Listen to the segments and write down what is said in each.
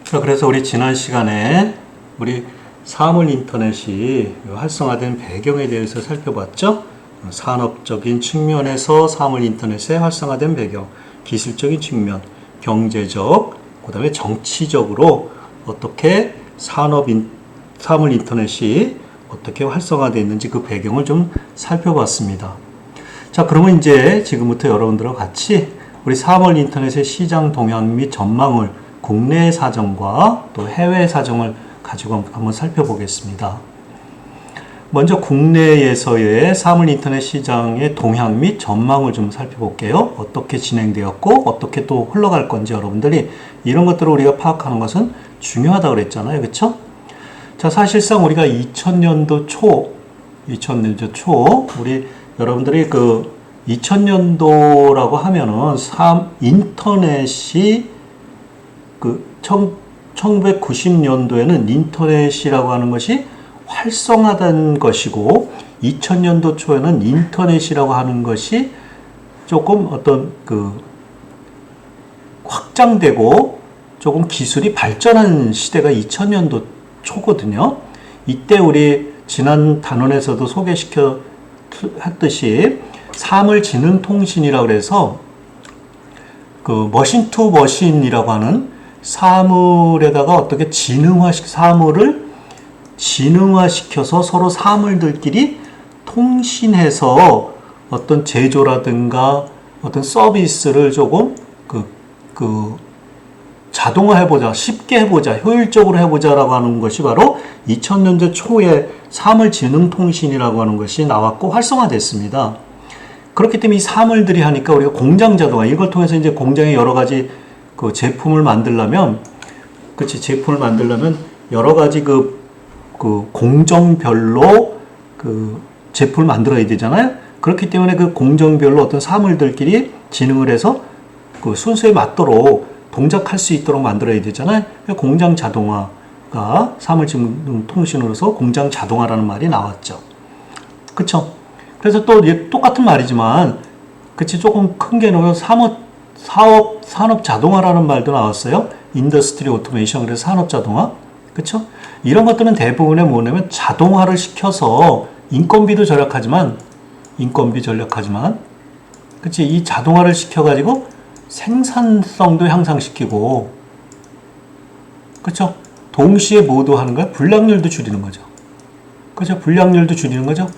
자, 그래서 우리 지난 시간에 우리 사물 인터넷이 활성화된 배경에 대해서 살펴봤죠? 산업적인 측면에서 사물 인터넷의 활성화된 배경, 기술적인 측면, 경제적, 그 다음에 정치적으로 어떻게 사물 인터넷이 어떻게 활성화되어 있는지 그 배경을 좀 살펴봤습니다. 자, 그러면 이제 지금부터 여러분들과 같이 우리 사물 인터넷의 시장 동향 및 전망을 국내 사정과 또 해외 사정을 가지고 한번 살펴보겠습니다. 먼저 국내에서의 사물 인터넷 시장의 동향 및 전망을 좀 살펴볼게요. 어떻게 진행되었고 어떻게 또 흘러갈 건지 여러분들이 이런 것들을 우리가 파악하는 것은 중요하다고 그랬잖아요. 그렇죠? 자, 사실상 우리가 2000년도 초 우리 여러분들이 그 2000년도라고 하면은 인터넷이 그 1990년도에는 인터넷이라고 하는 것이 활성화된 것이고 2000년도 초에는 인터넷이라고 하는 것이 조금 어떤 그 확장되고 조금 기술이 발전한 시대가 2000년도 초거든요. 이때 우리 지난 단원에서도 소개시켜 했듯이 사물지능통신이라고 해서 그 머신 투 머신이라고 하는 사물에다가 어떻게 사물을 진흥화시켜서 서로 사물들끼리 통신해서 어떤 제조라든가 어떤 서비스를 조금 자동화해보자, 쉽게 해보자, 효율적으로 해보자라고 하는 것이 바로 2000년대 초에 사물지능통신이라고 하는 것이 나왔고 활성화됐습니다. 그렇기 때문에 이 사물들이 하니까 우리가 공장 자동화, 이걸 통해서 이제 공장에 여러 가지 그 제품을 만들려면 여러 가지 그 공정별로 그 제품을 만들어야 되잖아요. 그렇기 때문에 그 공정별로 어떤 사물들끼리 진흥을 해서 그 순서에 맞도록 동작할 수 있도록 만들어야 되잖아요. 공장 자동화가 사물지능통신으로서 공장 자동화라는 말이 나왔죠. 그쵸? 그래서 또 똑같은 말이지만, 조금 큰 게 나와서 산업 자동화라는 말도 나왔어요. 인더스트리 오토메이션, 그래서 산업 자동화. 그쵸? 이런 것들은 대부분에 뭐냐면 자동화를 시켜서 인건비 절약하지만, 그치? 이 자동화를 시켜가지고 생산성도 향상시키고, 그쵸? 동시에 모두 하는 거야? 불량률도 줄이는 거죠. 그죠? 불량률도 줄이는 거죠.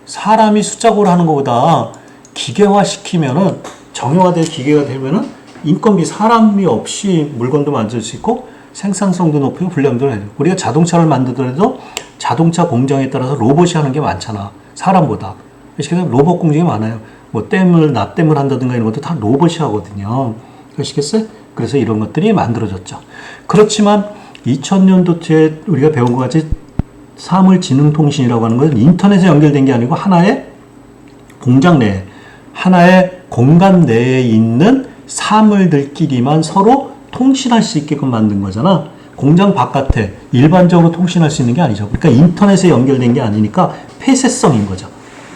사람이 숫자고를 하는 것보다 기계화 시키면은, 정형화된 기계가 되면은 인건비, 사람이 없이 물건도 만들 수 있고 생산성도 높이고 불량도 해요. 우리가 자동차를 만들더라도 자동차 공장에 따라서 로봇이 하는 게 많잖아. 사람보다. 그래서 로봇 공장이 많아요. 뭐 납땜을 한다든가 이런 것도 다 로봇이 하거든요. 아시겠어요? 그래서 이런 것들이 만들어졌죠. 그렇지만 2000년도에 우리가 배운 것 같이 사물지능통신이라고 하는 것은 인터넷에 연결된 게 아니고 하나의 공장 내에, 하나의 공간 내에 있는 사물들끼리만 서로 통신할 수 있게끔 만든 거잖아. 공장 바깥에 일반적으로 통신할 수 있는 게 아니죠. 그러니까 인터넷에 연결된 게 아니니까 폐쇄성인 거죠.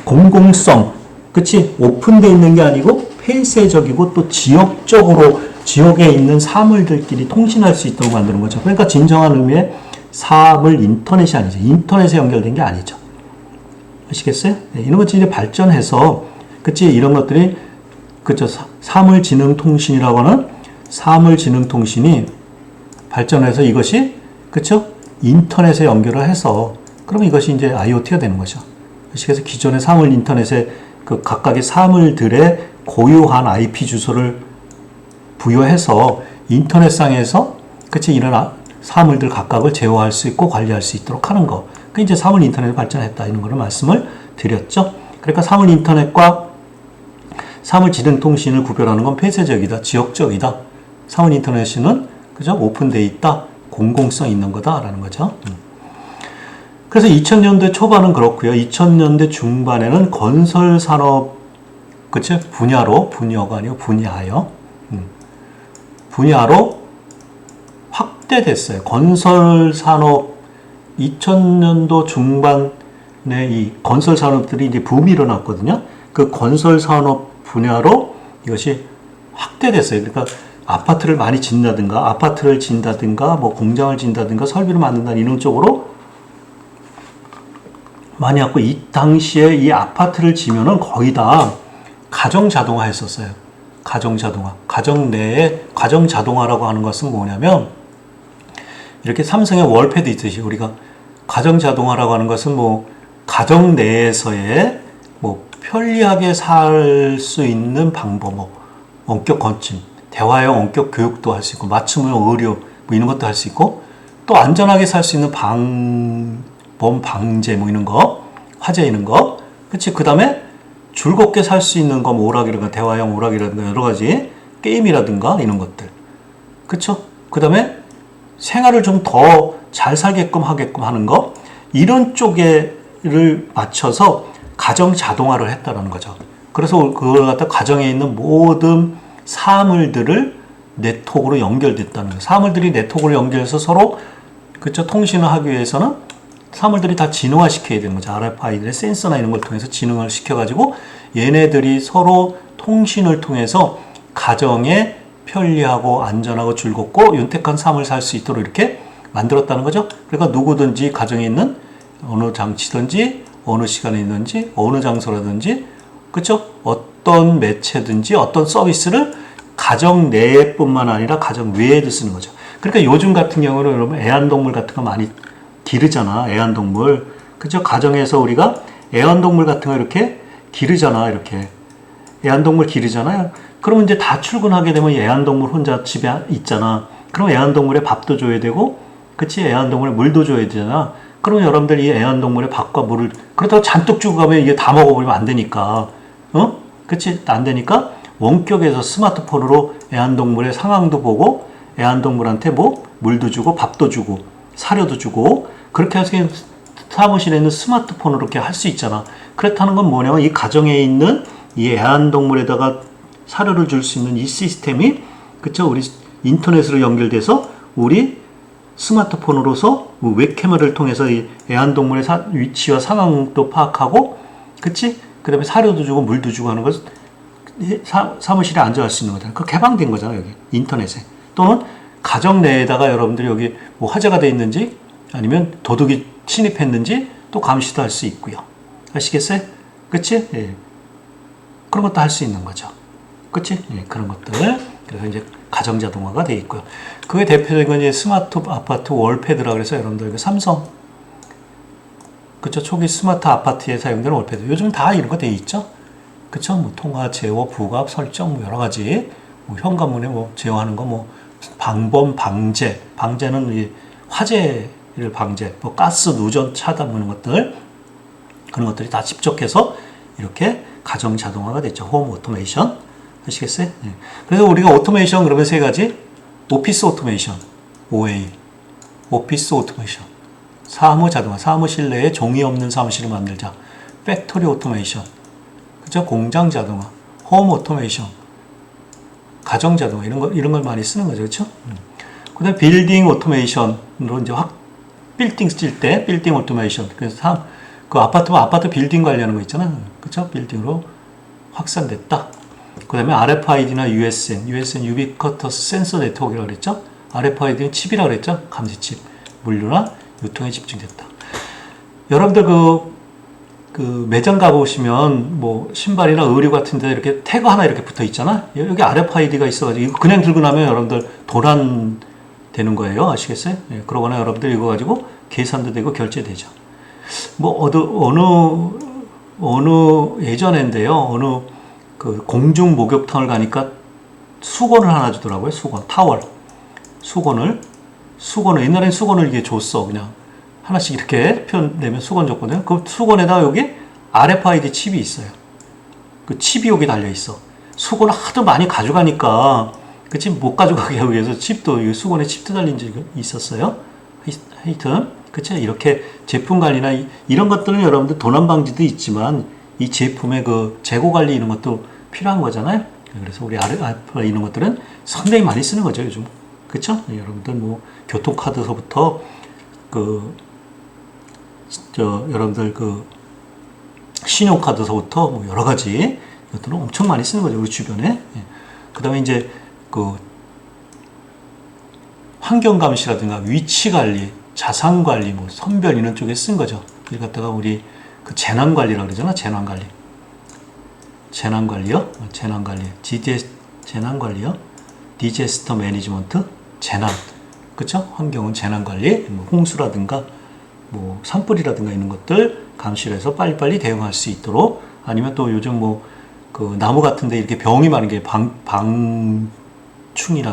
공공성, 그치? 오픈되어 있는 게 아니고 폐쇄적이고 또 지역에 있는 사물들끼리 통신할 수 있도록 만드는 거죠. 그러니까 진정한 의미의 사물 인터넷이 아니죠. 인터넷에 연결된 게 아니죠. 아시겠어요? 네, 이런 것들이 이제 발전해서, 이런 것들이, 사물지능통신이라고 하는 사물지능통신이 발전해서 이것이, 인터넷에 연결을 해서, 그러면 이것이 이제 IoT가 되는 거죠. 그래서 기존의 사물 인터넷에 각각의 사물들의 고유한 IP 주소를 부여해서 인터넷상에서, 이런 사물들 각각을 제어할 수 있고 관리할 수 있도록 하는 거. 그 이제 사물 인터넷이 발전했다. 이런 거를 말씀을 드렸죠. 그러니까 사물 인터넷과 사물 지능통신을 구별하는 건 폐쇄적이다, 지역적이다. 사물 인터넷은 오픈되어 있다, 공공성 있는 거다라는 거죠. 그래서 2000년대 초반은 그렇고요. 2000년대 중반에는 건설 산업, 분야가 아니고 분야로 확대됐어요. 건설 산업 2000년도 중반에 이 건설 산업들이 이제 붐이 일어났거든요. 그 건설 산업 분야로 이것이 확대됐어요. 그러니까 아파트를 많이 짓는다든가, 아파트를 짓는다든가, 뭐 공장을 짓는다든가, 설비를 만든다 이런 쪽으로 많이 갖고, 이 당시에 이 아파트를 지면은 거의 다 가정 자동화 했었어요. 가정 자동화. 가정 내에 가정 자동화라고 하는 것은 뭐냐면, 이렇게 삼성의 월패드 있듯이 우리가 가정 자동화라고 하는 것은 뭐 가정 내에서의 뭐 편리하게 살 수 있는 방법, 뭐 원격 건축, 대화형 원격 교육도 할 수 있고, 맞춤형 의료 뭐 이런 것도 할 수 있고, 또 안전하게 살 수 있는 방범 방제 뭐 이런 거, 화재 이런 거, 그치? 그 다음에 즐겁게 살 수 있는 거, 뭐 오락이라든가 대화형 오락이라든가 여러 가지 게임이라든가 이런 것들, 그쵸? 그 다음에 생활을 좀 더 잘 살게끔 하게끔 하는 거, 이런 쪽에를 맞춰서 가정 자동화를 했다는 거죠. 그래서 그걸 갖다 가정에 있는 모든 사물들을 네트워크로 연결됐다는 거예요. 사물들이 네트워크로 연결해서 서로, 그쵸, 통신을 하기 위해서는 사물들이 다 지능화 시켜야 되는 거죠. RFID의 센서나 이런 걸 통해서 지능화를 시켜가지고 얘네들이 서로 통신을 통해서 가정에 편리하고 안전하고 즐겁고 윤택한 삶을 살 수 있도록 이렇게 만들었다는 거죠. 그러니까 누구든지 가정에 있는 어느 장치든지 어느 시간에 있는지 어느 장소라든지, 그쵸? 어떤 매체든지 어떤 서비스를 가정 내뿐만 아니라 가정 외에도 쓰는 거죠. 그러니까 요즘 같은 경우는 여러분 애완동물 같은 거 많이 기르잖아. 애완동물. 그죠? 가정에서 우리가 애완동물 같은 거 이렇게 기르잖아. 이렇게. 애완동물 기르잖아요. 그러면 이제 다 출근하게 되면 애완동물 혼자 집에 있잖아. 그럼 애완동물에 밥도 줘야 되고, 그치? 애완동물에 물도 줘야 되잖아. 그러면 여러분들 이 애완동물에 밥과 물을, 그렇다고 잔뜩 주고 가면 이게 다 먹어버리면 안 되니까. 어? 그치? 안 되니까 원격에서 스마트폰으로 애완동물의 상황도 보고, 애완동물한테 뭐 물도 주고 밥도 주고 사료도 주고, 그렇게 해서 사무실에 있는 스마트폰으로 이렇게 할 수 있잖아. 그렇다는 건 뭐냐면 이 가정에 있는 이 애완동물에다가 사료를 줄 수 있는 이 시스템이, 그쵸? 우리 인터넷으로 연결돼서 우리 스마트폰으로서 웹캐머를 통해서 이 애완동물의 위치와 상황도 파악하고, 그치? 그 다음에 사료도 주고 물도 주고 하는 것, 사무실에 앉아 할 수 있는 거잖아. 그 개방된 거잖아, 여기. 인터넷에. 또는 가정 내에다가 여러분들이 여기 뭐 화재가 돼 있는지 아니면 도둑이 침입했는지 또 감시도 할 수 있고요. 아시겠어요? 그치? 예. 그런 것도 할 수 있는 거죠. 그치? 예, 그런 것들. 그래서 이제 가정 자동화가 되어 있고요. 그게 대표적인 건 이제 스마트 아파트 월패드라 그래서 여러분들 그 삼성, 그쵸? 초기 스마트 아파트에 사용되는 월패드. 요즘 다 이런 거 되어 있죠? 그쵸? 뭐 통화, 제어, 부갑, 설정, 뭐 여러 가지. 뭐 현관문에 뭐 제어하는 거, 뭐 방범, 방제. 방제는 이 화재를 방제, 뭐 가스 누전 차단 이런 것들, 그런 것들이 다 집적해서 이렇게 가정 자동화가 됐죠. 홈 오토메이션. 아시겠어요? 네. 그래서 우리가 오토메이션 그러면 세 가지. 오피스 오토메이션, OA. 오피스 오토메이션. 사무 자동화. 사무실 내에 종이 없는 사무실을 만들자. 팩토리 오토메이션. 그죠? 공장 자동화. 홈 오토메이션. 가정 자동화. 이런 걸 많이 쓰는 거죠. 그렇죠? 그 다음에 빌딩 오토메이션으로 이제 빌딩 쓸 때 빌딩 오토메이션. 그래서 그 아파트 빌딩 관리하는 거 있잖아. 그렇죠? 빌딩으로 확산됐다. 그 다음에 RFID나 USN 유비쿼터스 센서 네트워크라고 그랬죠? RFID는 칩이라고 그랬죠? 감지칩. 물류나 유통에 집중됐다. 여러분들 그 매장 가보시면 뭐 신발이나 의류 같은 데 이렇게 태그 하나 이렇게 붙어 있잖아? 여기 RFID가 있어가지고 이거 그냥 들고 나면 여러분들 도난 되는 거예요. 아시겠어요? 예, 그러거나 여러분들 이거 가지고 계산도 되고 결제되죠. 뭐 어느 예전인데요. 어느 그 공중 목욕탕을 가니까 수건을 하나 주더라고요. 타월. 수건을 옛날엔 수건을 이게 줬어. 그냥 하나씩 이렇게 표현되면 수건 줬거든요. 그 수건에다가 여기 RFID 칩이 있어요. 그 칩이 여기 달려 있어. 수건을 하도 많이 가져가니까 그치? 못 가져가게 하기 위해서 칩도, 수건에 칩도 달린 적이 있었어요. 하여튼, 그치? 이렇게 제품 관리나 이런 것들은 여러분들 도난 방지도 있지만 이 제품의 그 재고 관리 이런 것도 필요한 거잖아요. 그래서 우리 RFID 이런 것들은 상당히 많이 쓰는 거죠, 요즘. 그쵸? 여러분들 뭐 교통카드서부터 여러분들 신용카드서부터 뭐 여러 가지 이것들은 엄청 많이 쓰는 거죠, 우리 주변에. 그 다음에 이제 환경감시라든가 위치관리, 자산관리, 뭐 선별 이런 쪽에 쓴 거죠. 이걸 갖다가 우리 그 재난관리라고 그러잖아. 재난관리. 재난관리요? 재난관리. 재난관리요? 디제스터 매니지먼트? 재난. 그쵸? 환경은 재난관리. 뭐 홍수라든가 뭐 산불이라든가 이런 것들 감시를 해서 빨리빨리 대응할 수 있도록, 아니면 또 요즘 뭐 그 나무 같은데 이렇게 병이 많은 게 방충이라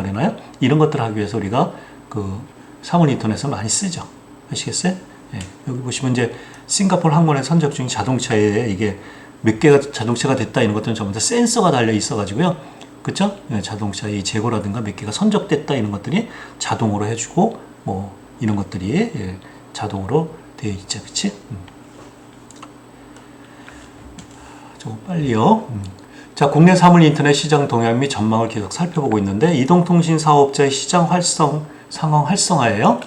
그러나요? 이런 것들을 하기 위해서 우리가 그 사물 인터넷을 많이 쓰죠. 아시겠어요? 예, 여기 보시면 이제 싱가포르 항공의 선적 중인 자동차에 이게 몇 개가 자동차가 됐다 이런 것들은 전부 다 센서가 달려 있어 가지고요. 그쵸? 예, 자동차의 재고라든가 몇 개가 선적됐다 이런 것들이 자동으로 해주고 뭐 이런 것들이 예, 자동으로 되어 있죠. 그치? 좀 빨리요. 자, 국내 사물 인터넷 시장 동향 및 전망을 계속 살펴보고 있는데, 이동통신 사업자의 시장 상황 활성화예요.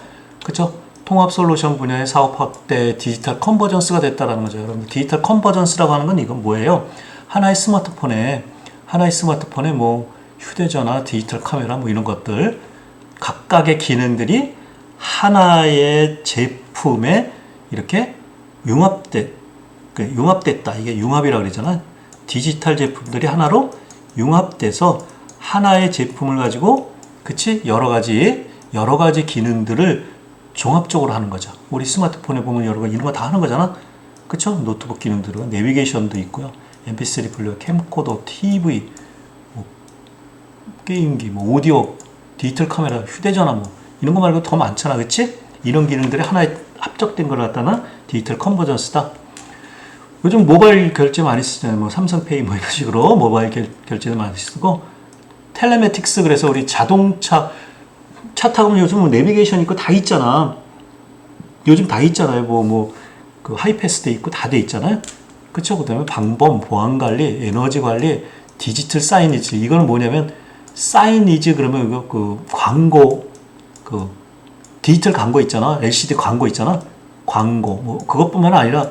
그쵸? 통합 솔루션 분야의 사업 확대, 디지털 컨버전스가 됐다라는 거죠. 여러분, 디지털 컨버전스라고 하는 건 이건 뭐예요? 하나의 스마트폰에 뭐 휴대전화, 디지털 카메라 뭐 이런 것들 각각의 기능들이 하나의 제품에 이렇게 융합됐다. 이게 융합이라고 그러잖아. 디지털 제품들이 하나로 융합돼서 하나의 제품을 가지고, 그치? 여러 가지 기능들을 종합적으로 하는 거죠. 우리 스마트폰에 보면 여러 가지 이런 거 다 하는 거잖아. 그쵸? 노트북 기능들은 내비게이션도 있고요. mp3 플레이어, 캠코더, TV, 뭐 게임기, 뭐 오디오, 디지털 카메라, 휴대전화 뭐 이런 거 말고 더 많잖아. 그치? 이런 기능들이 하나에 합적된 걸 갖다가 디지털 컨버전스다. 요즘 모바일 결제 많이 쓰잖아요. 뭐 삼성페이 뭐 이런 식으로 모바일 결제도 많이 쓰고, 텔레매틱스, 그래서 우리 자동차 차 타고 요즘 뭐 내비게이션 있고 다 있잖아. 요즘 다 있잖아요. 그 하이패스도 있고 다 돼 있잖아요. 그쵸? 그 다음에 방범, 보안관리, 에너지관리, 디지털 사이니지. 이거는 뭐냐면, 사이니지 그러면 이거 그 광고, 그 디지털 광고 있잖아. LCD 광고 있잖아. 광고. 뭐 그것뿐만 아니라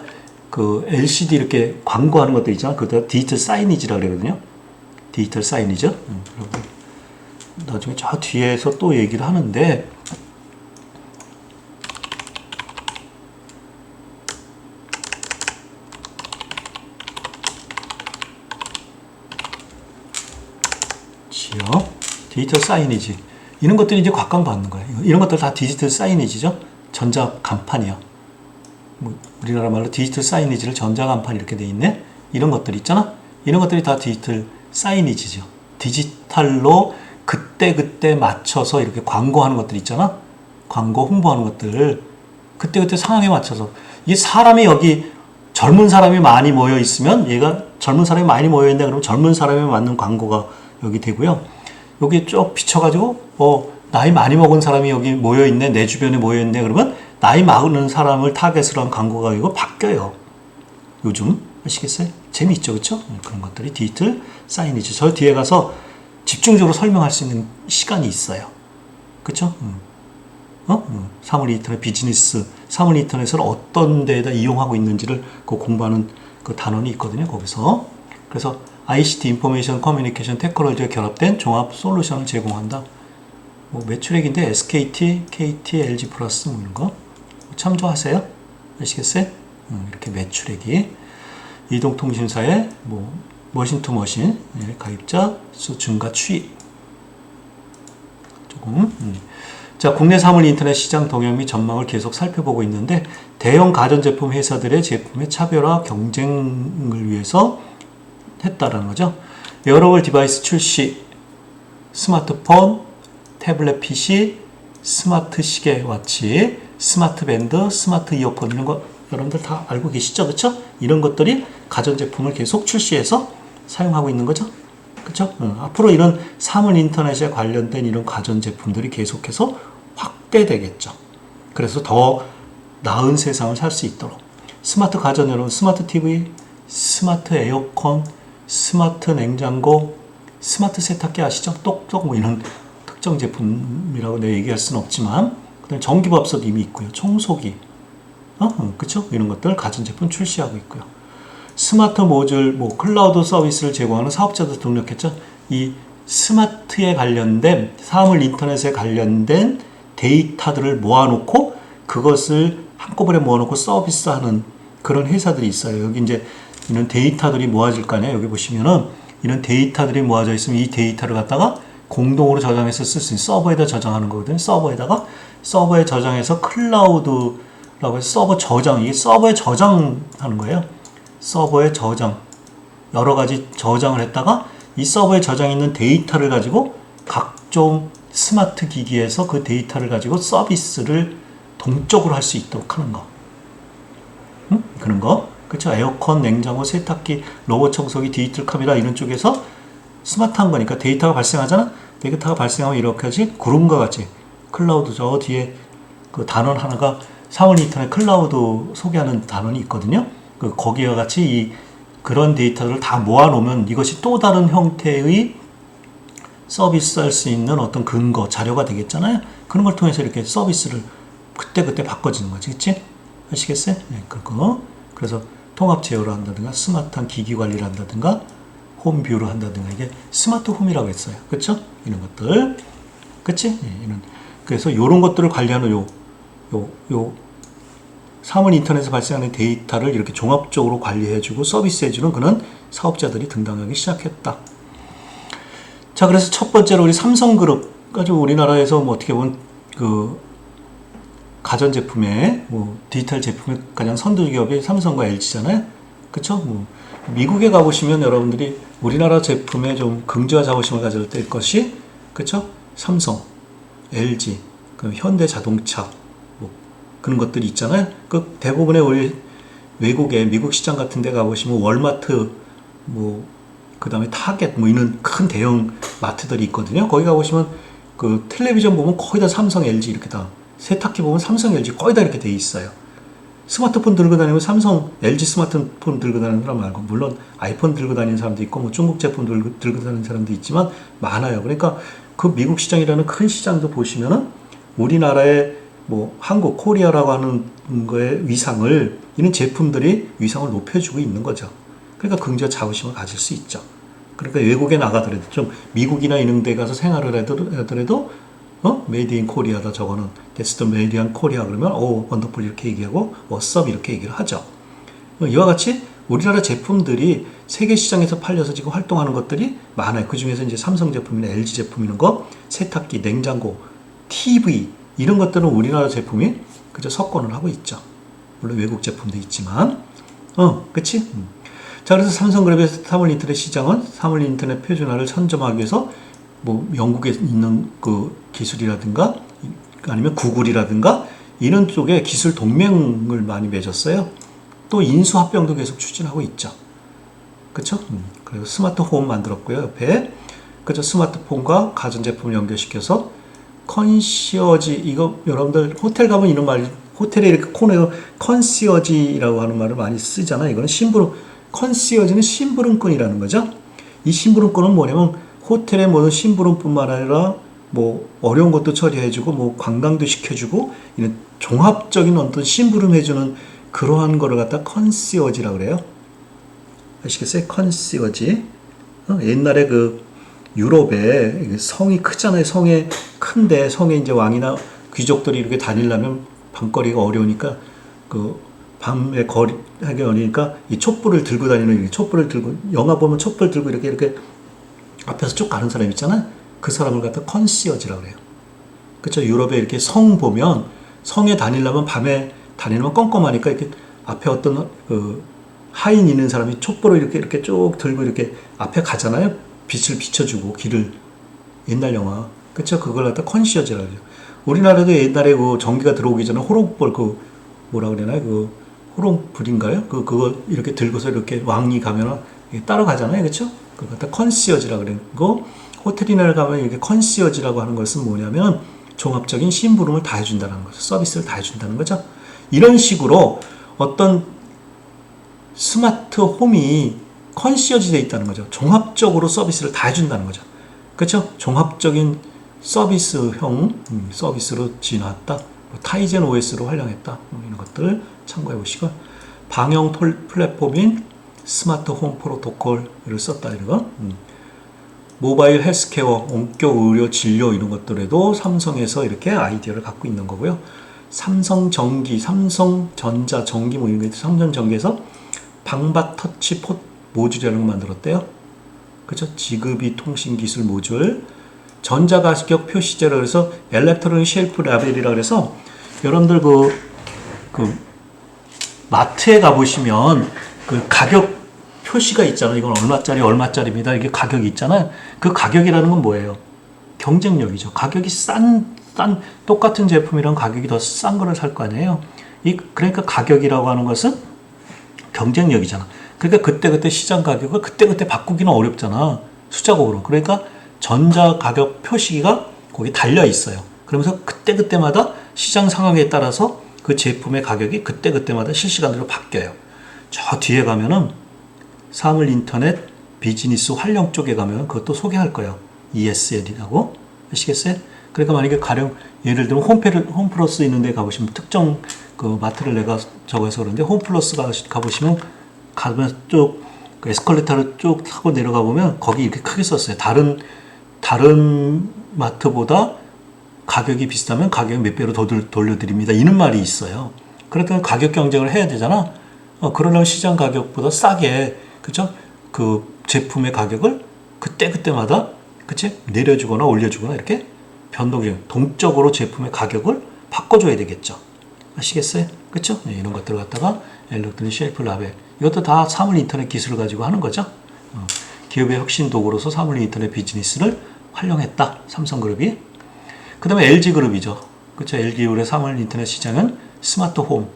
그 LCD 이렇게 광고하는 것도 있잖아. 그것도 디지털 사이니지라고 그러거든요. 디지털 사이니지. 나중에 저 뒤에서 또 얘기를 하는데, 디지털 사이니지. 이런 것들이 이제 각광받는 거예요. 이런 것들 다 디지털 사이니지죠. 전자 간판이요. 뭐 우리나라 말로 디지털 사이니지를 전자 간판 이렇게 돼 있네. 이런 것들 있잖아. 이런 것들이 다 디지털 사이니지죠. 디지털로 그때 맞춰서 이렇게 광고하는 것들 있잖아. 광고 홍보하는 것들 그때 상황에 맞춰서, 이게 사람이 여기 젊은 사람이 많이 모여 있으면 얘가 젊은 사람이 많이 모여 있는데, 그러면 젊은 사람에 맞는 광고가 여기 되고요. 여기 쭉 비춰가지고 나이 많이 먹은 사람이 여기 모여 있네, 내 주변에 모여 있네, 그러면 나이 많은 사람을 타겟으로 한 광고가 이거 바뀌어요. 요즘 아시겠어요? 재미있죠, 그렇죠? 그런 것들이 디지털 사이니지. 저 뒤에 가서 집중적으로 설명할 수 있는 시간이 있어요. 그렇죠? 사물 인터넷 비즈니스, 사물 인터넷을 어떤 데에다 이용하고 있는지를 그 공부하는 그 단원이 있거든요. 거기서. 그래서 ICT, 인포메이션 커뮤니케이션 테크놀로지가 결합된 종합 솔루션을 제공한다. 뭐 매출액인데 SKT, KT, LG 플러스 뭐 이런 거 참조하세요. 아시겠어요? 이렇게 매출액이 이동통신사의 뭐 머신투머신 가입자 수 증가 추이 조금. 자, 국내 사물 인터넷 시장 동향 및 전망을 계속 살펴보고 있는데, 대형 가전제품 회사들의 제품의 차별화 경쟁을 위해서 했다라는 거죠. 웨어러블 디바이스 출시, 스마트폰, 태블릿 PC, 스마트 시계 와치, 스마트 밴드, 스마트 이어폰 이런 거 여러분들 다 알고 계시죠? 그렇죠? 이런 것들이 가전제품을 계속 출시해서 사용하고 있는 거죠. 그렇죠? 앞으로 이런 사물 인터넷에 관련된 이런 가전제품들이 계속해서 확대되겠죠. 그래서 더 나은 세상을 살 수 있도록 스마트 가전, 여러분 스마트 TV, 스마트 에어컨, 스마트 냉장고, 스마트 세탁기 아시죠? 똑똑 뭐 이런 특정 제품이라고 내가 얘기할 수는 없지만, 그다음에 전기밥솥 이미 있고요. 청소기, 그렇죠? 이런 것들 가전제품 출시하고 있고요. 스마트 모듈, 뭐 클라우드 서비스를 제공하는 사업자도 등록했죠. 이 스마트에 관련된 사물 인터넷에 관련된 데이터들을 모아놓고 그것을 한꺼번에 모아놓고 서비스하는 그런 회사들이 있어요. 여기 이제 이런 데이터들이 모아질 거 아니에요. 여기 보시면은 이런 데이터들이 모아져 있으면 이 데이터를 갖다가 공동으로 저장해서 쓸 수 있는 서버에다 저장하는 거거든요. 서버에 저장해서 클라우드라고 해서 서버 저장, 이게 서버에 저장하는 거예요. 서버에 저장, 여러 가지 저장을 했다가 이 서버에 저장 있는 데이터를 가지고 각종 스마트 기기에서 그 데이터를 가지고 서비스를 동적으로 할 수 있도록 하는 거. 그런 거. 그렇죠? 에어컨, 냉장고, 세탁기, 로봇 청소기, 디지털 카메라 이런 쪽에서 스마트한 거니까 데이터가 발생하잖아? 데이터가 발생하면 이렇게 하지? 구름과 같이. 클라우드 저 뒤에 그 단원 하나가 사월 인터넷 클라우드 소개하는 단원이 있거든요. 거기와 같이 그런 데이터를 다 모아놓으면 이것이 또 다른 형태의 서비스할 수 있는 어떤 근거, 자료가 되겠잖아요. 그런 걸 통해서 이렇게 서비스를 그때그때 바꿔지는 거지. 그치? 아시겠어요? 네, 그거. 그래서 통합 제어를 한다든가, 스마트한 기기 관리를 한다든가, 홈뷰를 한다든가, 이게 스마트 홈이라고 했어요. 그쵸? 이런 것들. 그치? 네, 그래서 이런 것들을 관리하는 사물 인터넷에서 발생하는 데이터를 이렇게 종합적으로 관리해주고 서비스해주는 그런 사업자들이 등장하기 시작했다. 자, 그래서 첫 번째로 우리 삼성그룹, 가지고 우리나라에서 뭐 어떻게 보면 그 가전제품의 디지털 제품의 가장 선두 기업이 삼성과 LG잖아요. 그쵸? 미국에 가보시면 여러분들이 우리나라 제품에 좀 긍지와 자부심을 가질 때 것이, 그쵸? 삼성, LG, 현대자동차, 그런 것들이 있잖아요. 그 대부분의 우리 외국의 미국 시장 같은 데 가보시면 월마트, 그 다음에 타겟, 이런 큰 대형 마트들이 있거든요. 거기 가보시면 그 텔레비전 보면 거의 다 삼성, LG 이렇게 다, 세탁기 보면 삼성, LG 거의 다 이렇게 돼 있어요. 스마트폰 들고 다니면 삼성, LG 스마트폰 들고 다니는 사람 말고, 물론 아이폰 들고 다니는 사람도 있고, 중국 제품 들고 다니는 사람도 있지만 많아요. 그러니까 그 미국 시장이라는 큰 시장도 보시면은 우리나라의 한국, 코리아라고 하는 거의 위상을, 이런 제품들이 위상을 높여주고 있는 거죠. 그러니까 긍지와 자부심을 가질 수 있죠. 그러니까 외국에 나가더라도, 좀 미국이나 이런 데 가서 생활을 하더라도, 메이드 인 코리아다, 저거는 데스도 메이드 인 코리아 그러면 원더풀 이렇게 얘기하고 워썹 이렇게 얘기를 하죠. 이와 같이 우리나라 제품들이 세계 시장에서 팔려서 지금 활동하는 것들이 많아요. 그 중에서 이제 삼성 제품이나 LG 제품 이런 거, 세탁기, 냉장고, TV 이런 것들은 우리나라 제품이 그저 석권을 하고 있죠. 물론 외국 제품도 있지만, 그치? 자, 그래서 삼성그룹에서 사물 인터넷 시장은 사물 인터넷 표준화를 선점하기 위해서 영국에 있는 그 기술이라든가 아니면 구글이라든가 이런 쪽에 기술 동맹을 많이 맺었어요. 또 인수합병도 계속 추진하고 있죠. 그쵸? 그래서 스마트홈 만들었고요. 옆에. 그죠? 스마트폰과 가전제품을 연결시켜서 컨시어지, 이거 여러분들 호텔 가면 이런 말, 호텔에 이렇게 코너에 컨시어지라고 하는 말을 많이 쓰잖아요. 이거는 컨시어지는 심부름꾼이라는 거죠. 이 심부름꾼은 뭐냐면 호텔의 모든 심부름뿐만 아니라 어려운 것도 처리해주고 관광도 시켜주고 이런 종합적인 어떤 심부름해주는 그러한 거를 갖다 컨시어지라고 그래요. 아시겠어요? 컨시어지. 옛날에 그 유럽에 성이 크잖아요. 성에 큰데 성에 이제 왕이나 귀족들이 이렇게 다니려면 밤거리가 어려우니까 밤에 하기 어려우니까 이 촛불을 들고 다니는, 촛불을 들고, 영화 보면 촛불 들고 이렇게 앞에서 쭉 가는 사람 있잖아요. 그 사람을 갖다 컨시어지라고 그래요. 그렇죠? 유럽에 이렇게 성 보면 성에 다니려면 밤에 다니면 껌껌하니까 이렇게 앞에 어떤 하인 있는 사람이 촛불을 이렇게 쭉 들고 이렇게 앞에 가잖아요. 빛을 비춰주고 길을. 옛날 영화. 그렇죠? 그걸 갖다 컨시어지라고 해요. 우리나라도 옛날에 전기가 들어오기 전에 호롱불 뭐라 그러나요? 호롱불인가요? 그거 이렇게 들고서 이렇게 왕이 가면 따라가잖아요. 그렇죠? 그걸 갖다 컨시어지라고 그러고, 호텔이나 가면 이렇게 컨시어지라고 하는 것은 뭐냐면 종합적인 심부름을 다 해준다는 거죠. 서비스를 다 해준다는 거죠. 이런 식으로 어떤 스마트 홈이 컨시어지 되어 있다는 거죠. 종합적으로 서비스를 다 해준다는 거죠. 그렇죠? 종합적인 서비스형 서비스로 진화했다. 타이젠 OS로 활용했다. 이런 것들 참고해 보시고, 방영 플랫폼인 스마트 홈 프로토콜을 썼다. 이거 모바일 헬스케어, 원격 의료 진료 이런 것들에도 삼성에서 이렇게 아이디어를 갖고 있는 거고요. 삼성전기, 삼성전자 전기 뭐 이런 게 삼성전기에서 방박 터치 폿 모듈이라는 거 만들었대요. 그죠? 지급이 통신 기술 모듈, 전자가격 표시제라 그래서 엘렉트로닉 쉘프 라벨이라 그래서 여러분들 그 마트에 가보시면 그 가격 표시가 있잖아요. 이건 얼마짜리입니다. 이게 가격이 있잖아요. 그 가격이라는 건 뭐예요? 경쟁력이죠. 가격이 똑같은 제품이랑 가격이 더 싼 거를 살 거 아니에요. 그러니까 가격이라고 하는 것은 경쟁력이잖아. 그러니까 그때그때 시장 가격을 그때그때 바꾸기는 어렵잖아. 숫자곡으로. 그러니까 전자 가격 표시기가 거기 달려 있어요. 그러면서 그때그때마다 시장 상황에 따라서 그 제품의 가격이 그때그때마다 실시간으로 바뀌어요. 저 뒤에 가면은 사물 인터넷 비즈니스 활용 쪽에 가면 그것도 소개할 거예요. ESL이라고. 아시겠어요? 그러니까 만약에 가령 예를 들면 홈플러스 있는 데 가보시면 특정 그 마트를 내가 적어서 그러는데 홈플러스 가보시면 가면 쭉 그 에스컬레이터를 쭉 타고 내려가 보면 거기 이렇게 크게 썼어요. 다른 마트보다 가격이 비슷하면 가격 몇 배로 더 돌려드립니다. 이런 말이 있어요. 그러니까 가격 경쟁을 해야 되잖아. 그러려면 시장 가격보다 싸게, 그죠? 그 제품의 가격을 그때그때마다, 그치? 내려주거나 올려주거나 이렇게 동적으로 제품의 가격을 바꿔줘야 되겠죠. 아시겠어요? 그쵸? 네, 이런 것들을 갖다가 엘렉트로닉 쉘프 라벨. 이것도 다 사물 인터넷 기술을 가지고 하는 거죠. 기업의 혁신 도구로서 사물 인터넷 비즈니스를 활용했다. 삼성그룹이. 그 다음에 LG그룹이죠. 그쵸? LG그룹의 사물 인터넷 시장은 스마트 홈.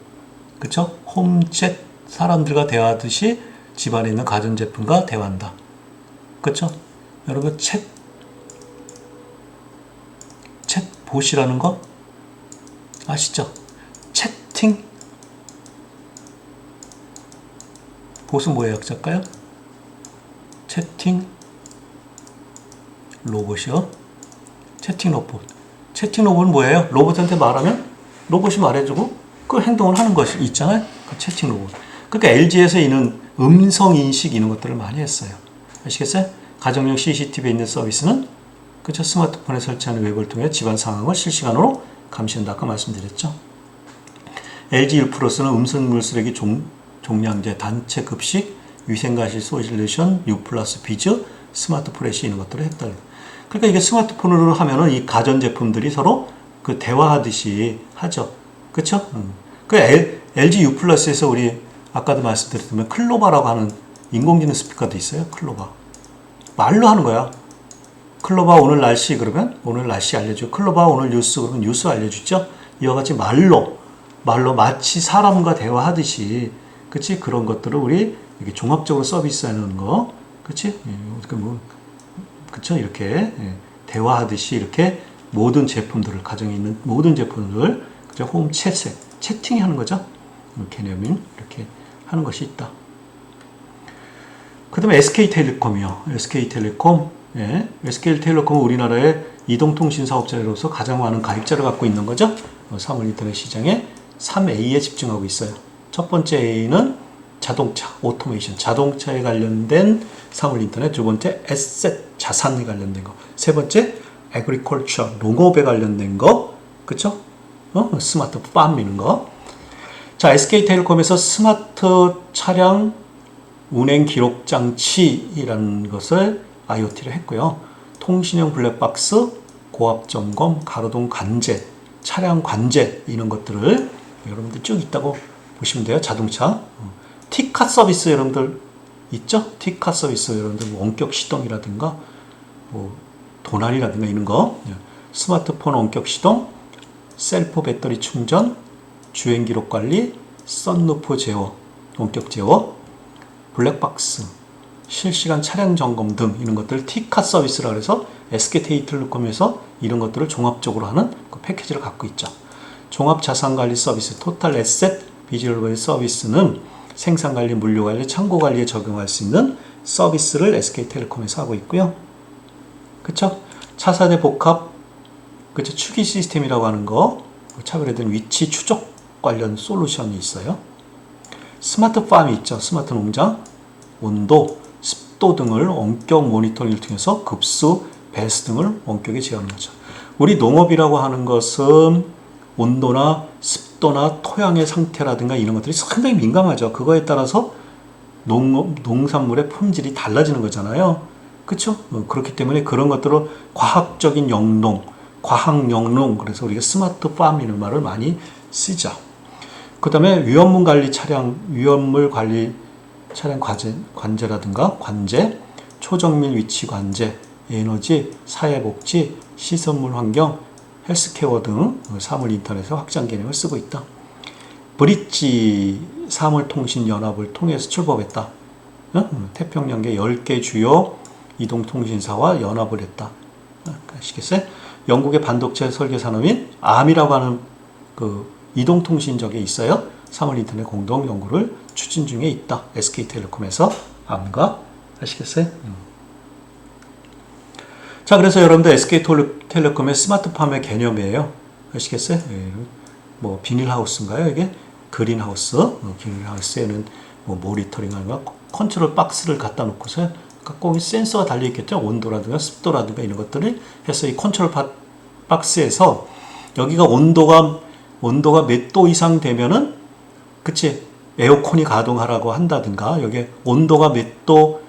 그쵸? 홈챗, 사람들과 대화하듯이 집안에 있는 가전제품과 대화한다. 그쵸? 여러분, 챗봇이라는 거 아시죠? 채팅? 봇은 뭐의 약자일까요? 채팅 로봇이요. 채팅 로봇. 채팅 로봇은 뭐예요? 로봇한테 말하면 로봇이 말해주고 그 행동을 하는 것이 있잖아요. 그 채팅 로봇. 그러니까 LG에서 이런 음성 인식 이런 것들을 많이 했어요. 아시겠어요? 가정용 CCTV에 있는 서비스는 그쵸? 스마트폰에 설치하는 웹을 통해 집안 상황을 실시간으로 감시한다. 아까 말씀드렸죠. LG U+는 음성물 쓰레기 종량제, 단체 급식, 위생가시 솔루션, U+ 비즈, 스마트 프레시 이런 것들을 했다. 그러니까 이게 스마트폰으로 하면은 이 가전제품들이 서로 그 대화하듯이 하죠. 그쵸? 그 LG U+에서 우리 아까도 말씀드렸지만 클로바라고 하는 인공지능 스피커도 있어요. 클로바. 말로 하는 거야. 클로바 오늘 날씨 그러면 오늘 날씨 알려줘. 클로바 오늘 뉴스 그러면 뉴스 알려주죠. 이와 같이 말로 마치 사람과 대화하듯이, 그치? 그런 것들을 우리 이렇게 종합적으로 서비스하는 거, 그치? 그쵸? 이렇게 대화하듯이 이렇게 모든 제품들을, 가정에 있는 모든 제품들을, 그죠? 홈 채팅이 하는 거죠. 개념인 이렇게 하는 것이 있다. 그 다음에 SK텔레콤이요. SK텔레콤. SK텔레콤은 우리나라의 이동통신 사업자로서 가장 많은 가입자를 갖고 있는 거죠. 사물 인터넷 시장에 3A에 집중하고 있어요. 첫 번째 A는 자동차, 오토메이션, 자동차에 관련된 사물 인터넷. 두 번째, 에셋, 자산에 관련된 거. 세 번째, 애그리컬처, 농업에 관련된 거. 그쵸? 스마트 팜 이런 거. 자, SK텔레콤에서 스마트 차량 운행 기록 장치이라는 것을 IoT를 했고요. 통신형 블랙박스, 고압 점검, 가로등 관제, 차량 관제 이런 것들을 여러분들 쭉 있다고 보시면 돼요. 자동차. T카 서비스 여러분들 있죠? T카 서비스 여러분들 원격 시동이라든가 뭐 도난이라든가 이런 거. 스마트폰 원격 시동, 셀프 배터리 충전, 주행 기록 관리, 썬루프 제어, 원격 제어, 블랙박스, 실시간 차량 점검 등 이런 것들 T카 서비스라 그래서 SK텔레콤에서 이런 것들을 종합적으로 하는 그 패키지를 갖고 있죠. 종합 자산 관리 서비스, 토탈 에셋 비주얼 서비스는 생산 관리, 물류 관리, 창고 관리에 적용할 수 있는 서비스를 SK텔레콤에서 하고 있고요. 그쵸? 차세대 복합, 그쵸? 추기 시스템이라고 하는 거, 차별화된 위치 추적 관련 솔루션이 있어요. 스마트 팜이 있죠. 스마트 농장, 온도, 습도 등을 원격 모니터링을 통해서 급수, 배수 등을 원격에 제어하는 거죠. 우리 농업이라고 하는 것은 온도나 습도나 토양의 상태라든가 이런 것들이 상당히 민감하죠. 그거에 따라서 농산물의 품질이 달라지는 거잖아요. 그렇죠? 그렇기 때문에 그런 것들을 과학적인 영농, 과학 영농, 그래서 우리가 스마트 팜이라는 말을 많이 쓰죠. 그 다음에 위험물 관리 차량 관제라든가 관제, 초정밀 위치 관제, 에너지, 사회복지, 시설물 환경, 헬스케어 등 사물 인터넷의 확장 개념을 쓰고 있다. 브릿지 사물통신연합을 통해서 출범했다. 태평양계 10개 주요 이동통신사와 연합을 했다. 아시겠어요? 영국의 반도체 설계 산업인 암이라고 하는 그 이동통신적에 있어요. 사물인터넷 공동 연구를 추진 중에 있다. SK텔레콤에서 암과 아시겠어요? 자, 그래서 여러분들 SK텔레콤의 스마트팜의 개념이에요. 아시겠어요? 뭐 비닐하우스인가요? 이게 그린하우스. 비닐하우스에는 뭐 모니터링하는 거, 컨트롤 박스를 갖다 놓고서 거기 센서가 달려 있겠죠. 온도라든가 습도라든가 이런 것들을 해서 이 컨트롤 박스에서 여기가 온도가 몇 도 이상 되면은 그치 에어컨이 가동하라고 한다든가 여기 온도가 몇 도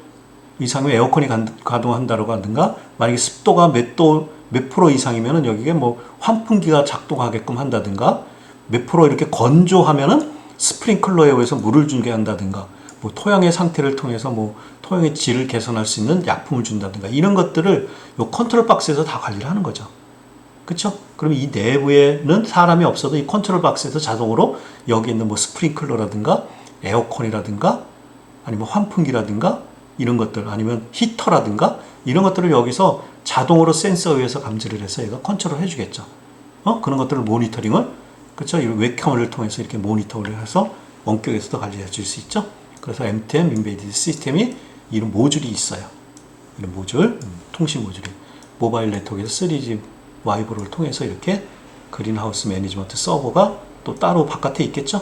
이상이면 에어컨이 가동한다라고 하든가 만약에 습도가 몇 프로 이상이면은 여기에 뭐 환풍기가 작동하게끔 한다든가 몇 프로 이렇게 건조하면은 스프링클러에 의해서 물을 주게 한다든가 뭐 토양의 상태를 통해서 뭐 토양의 질을 개선할 수 있는 약품을 준다든가 이런 것들을 요 컨트롤 박스에서 다 관리를 하는 거죠. 그쵸? 그럼 이 내부에는 사람이 없어도 이 컨트롤 박스에서 자동으로 여기 있는 뭐 스프링클러라든가 에어컨이라든가 아니면 환풍기라든가 이런 것들 아니면 히터라든가 이런 것들을 여기서 자동으로 센서에 의해서 감지를 해서 얘가 컨트롤 해주겠죠. 그런 것들을 모니터링을 그쵸? 이 웹카메라를 통해서 이렇게 모니터를 해서 원격에서도 관리해 줄 수 있죠. 그래서 MTM 인베디드 시스템이 이런 모듈이 있어요. 이런 모듈, 통신 모듈이 모바일 네트워크에서 3G 와이브를 통해서 이렇게 그린하우스 매니지먼트 서버가 또 따로 바깥에 있겠죠.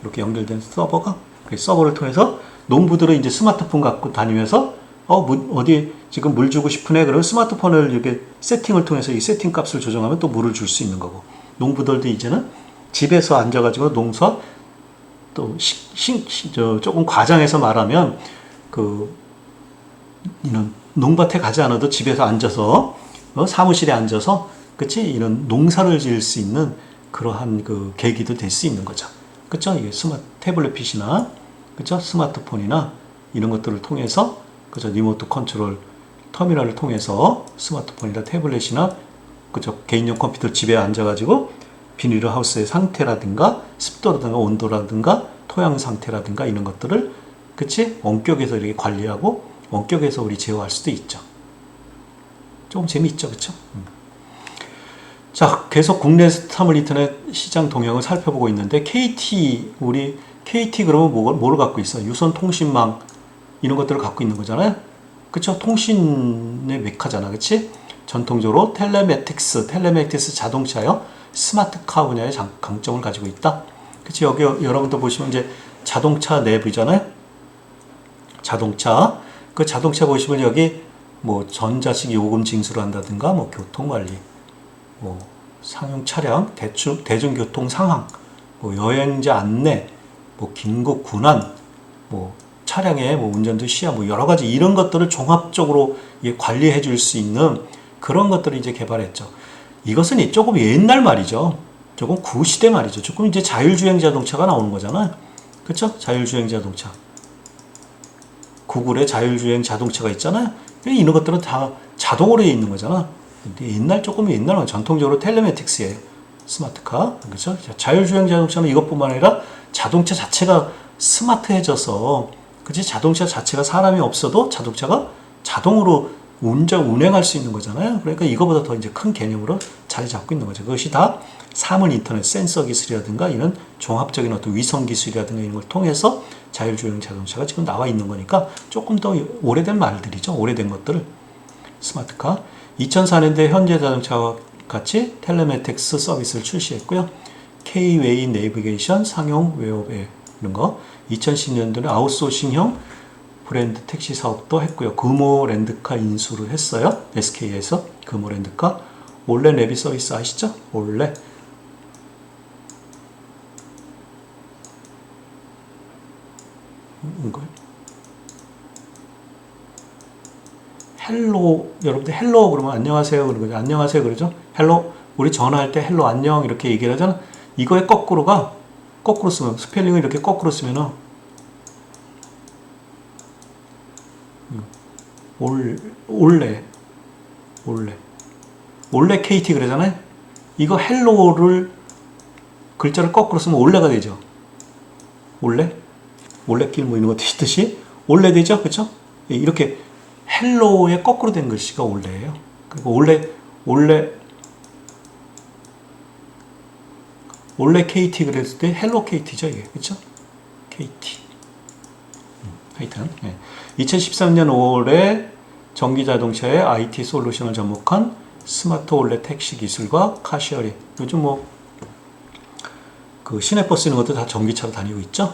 이렇게 연결된 서버가 그 서버를 통해서 농부들은 이제 스마트폰 갖고 다니면서 어디 지금 물 주고 싶으네 그러면 스마트폰을 이렇게 세팅을 통해서 이 세팅 값을 조정하면 또 물을 줄 수 있는 거고 농부들도 이제는 집에서 앉아가지고 농사 또 조금 과장해서 말하면 이런 농밭에 가지 않아도 집에서 앉아서 사무실에 앉아서 그치 이런 농사를 지을 수 있는 그러한 그 계기도 될 수 있는 거죠. 그쵸? 이게 태블릿 PC나 그쵸? 스마트폰이나 이런 것들을 통해서 그쵸? 리모트 컨트롤 터미널을 통해서 스마트폰이나 태블릿이나 그쵸? 개인용 컴퓨터 집에 앉아가지고 비닐하우스의 상태라든가 습도라든가 온도라든가 토양 상태라든가 이런 것들을 그치? 원격에서 이렇게 관리하고 원격에서 우리 제어할 수도 있죠. 조금 재미있죠, 그쵸? 자, 계속 국내 사물 인터넷 시장 동향을 살펴보고 있는데 KT 그러면 뭐를 갖고 있어요? 유선 통신망 이런 것들을 갖고 있는 거잖아요. 그쵸? 통신의 메카잖아, 그치? 전통적으로 텔레매틱스 자동차요. 스마트카 분야의 강점을 가지고 있다. 그치? 여기 여러분도 보시면 이제 자동차 내부잖아요. 자동차. 그 자동차 보시면 여기 뭐 전자식 요금 징수를 한다든가 뭐 교통관리, 뭐 상용 차량, 대중교통 상황, 뭐 여행자 안내, 뭐 긴급 군안, 뭐 차량의 뭐 운전도 시야, 뭐 여러 가지 이런 것들을 종합적으로 관리해 줄 수 있는 그런 것들을 이제 개발했죠. 이것은 조금 옛날 말이죠. 조금 구시대 말이죠. 조금 이제 자율주행 자동차가 나오는 거잖아요. 그쵸? 자율주행 자동차. 구글의 자율주행 자동차가 있잖아요. 이런 것들은 다 자동으로 있는 거잖아. 근데 조금 옛날 전통적으로 텔레매틱스예요. 스마트카. 그렇죠? 자율주행 자동차는 이것뿐만 아니라 자동차 자체가 스마트해져서 그치? 자동차 자체가 사람이 없어도 자동차가 자동으로 운행할 수 있는 거잖아요. 그러니까 이거보다 더 이제 큰 개념으로 자리 잡고 있는 거죠. 그것이 다 사물 인터넷 센서 기술이라든가 이런 종합적인 어떤 위성 기술이라든가 이런 걸 통해서 자율주행 자동차가 지금 나와 있는 거니까 조금 더 오래된 말들이죠. 오래된 것들을. 스마트카. 2004년도에 현대자동차와 같이 텔레매틱스 서비스를 출시했고요. K-웨이 내비게이션 상용 웨어웨어 이런 거. 2010년도에 아웃소싱형 브랜드 택시 사업도 했고요. 금호 렌드카 인수를 했어요. SK에서 금호 렌드카. 올레 내비 서비스 아시죠? 올레. 이거 헬로, 여러분들 헬로 그러면 안녕하세요 그러는 거죠. 안녕하세요 그러죠. 헬로, 우리 전화할 때 헬로 안녕 이렇게 얘기를 하잖아. 이거의 거꾸로가, 거꾸로 쓰면, 스펠링을 이렇게 거꾸로 쓰면은 올레 KT 그러잖아요. 이거 헬로를 글자를 거꾸로 쓰면 올레가 되죠. 올레길 뭐 이런 거 뜻이 올레 되죠. 그렇죠? 이렇게 헬로의 거꾸로 된 글씨가 올레예요. 그리고 올레 KT 그랬을 때 헬로 KT죠, 이게. 그렇죠? KT. 하여튼 2013년 5월에 전기 자동차의 IT 솔루션을 접목한 스마트 올레 택시 기술과 카시어링. 요즘 뭐 그 시내버스 이런 것도 다 전기차로 다니고 있죠.